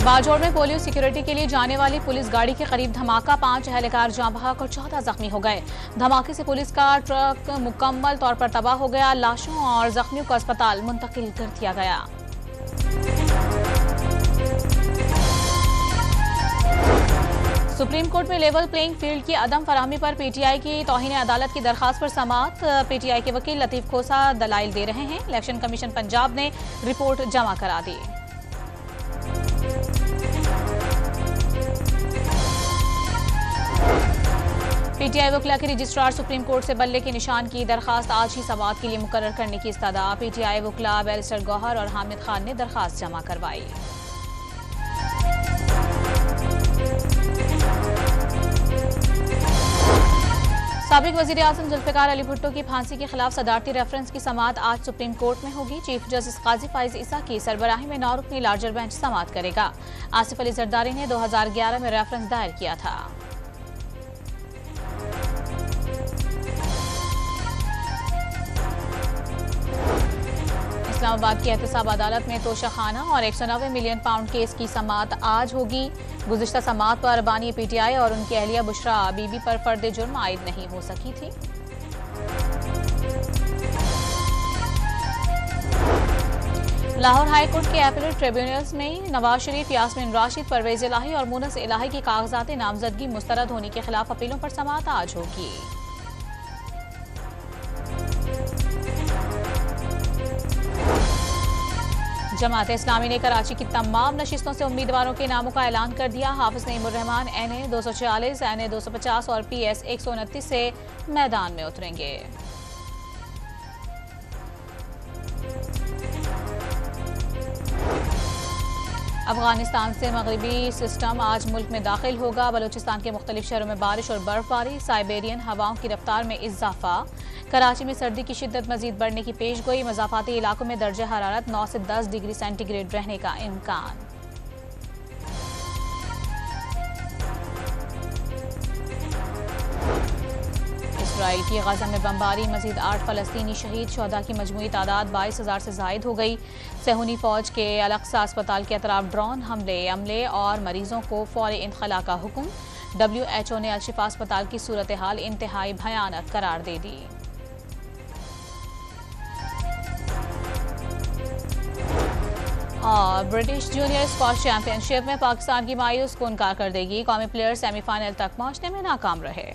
बाजौड़ में polio security के लिए जाने वाली पुलिस गाड़ी के करीब धमाका, 5 एहलकार जाँ बहक और 14 जख्मी हो गए। धमाके से पुलिस का ट्रक मुकम्मल तौर पर तबाह हो गया। लाशों और जख्मियों को अस्पताल मुंतकिल कर दिया गया। सुप्रीम कोर्ट में लेवल प्लेइंग फील्ड की अदम फराहमी पर पीटीआई की तौहीन अदालत की दरखास्त पर समाअत। पीटीआई के वकील लतीफ खोसा दलाइल दे रहे हैं। इलेक्शन कमीशन पंजाब ने रिपोर्ट जमा करा दी। पीटीआई वकला के रजिस्ट्रार सुप्रीम कोर्ट से बल्ले के निशान की दरखास्त आज ही समाअत के लिए मुकर्रर करने की इस्तदा। पीटीआई वकला बैरिस्टर गौहर और हामिद खान ने दरखास्त जमा करवाई। साबिक वजीर आजम जुल्फिकार अली भुट्टो की फांसी के खिलाफ सदारती रेफरेंस की समाअत आज सुप्रीम कोर्ट में होगी। चीफ जस्टिस काजी फाइज ईसा की सरबराही में 9 रुकनी लार्जर बेंच समाअत करेगा। आसिफ अली जरदारी ने 2011 में रेफरेंस दायर किया था। इस्लामाबाद की एहतसाब अदालत में तोशाखाना और 190 मिलियन पाउंड केस की समाअत आज होगी। गुज़िश्ता समाअत पर बानी पीटीआई और उनकी अहलिया बुशरा बीबी पर फर्द जुर्म आयद नहीं हो सकी थी। लाहौर हाई कोर्ट के एपीलेट ट्रिब्यूनल्स में नवाज शरीफ, यास्मीन राशिद, परवेज इलाही और मुनस इलाही की कागजात नामजदगी मुस्तरद होने के खिलाफ अपीलों पर समाअत आज होगी। जमात इस्लामी ने कराची की तमाम नशिस्तों से उम्मीदवारों के नामों का ऐलान कर दिया। हाफिज नईमुर्रहमान NA 246, NA 250 और PS 129 से मैदान में उतरेंगे। अफगानिस्तान से मगरबी सिस्टम आज मुल्क में दाखिल होगा। बलूचिस्तान के मुख्तलिफ शहरों में बारिश और बर्फबारी, साइबेरियन हवाओं की रफ्तार में इजाफा। कराची में सर्दी की शिद्दत मजीद बढ़ने की पेशगोई। मज़ाफ़ाती इलाकों में दर्जे हरारत 9 से 10 डिग्री सेंटीग्रेड रहने का इम्कान। इसराइल की गजा में बमबारी, मजीद 8 फलस्तीनी शहीद। शुहदा की मजमूई तादाद 22,000 से जायद हो गई। सेहूनी फौज के अल-अक्सा अस्पताल के अतराफ ड्रोन हमले और मरीजों को फौरी इंतखला का हुक्म। WHO ने अल-शिफा अस्पताल की सूरत हाल इंतहाई भयानक करार दे दी। और ब्रिटिश जूनियर स्क्वॉश चैंपियनशिप में पाकिस्तान की मायूस कुन कारकर्दगी। कौमी प्लेयर सेमीफाइनल तक पहुंचने में नाकाम रहे।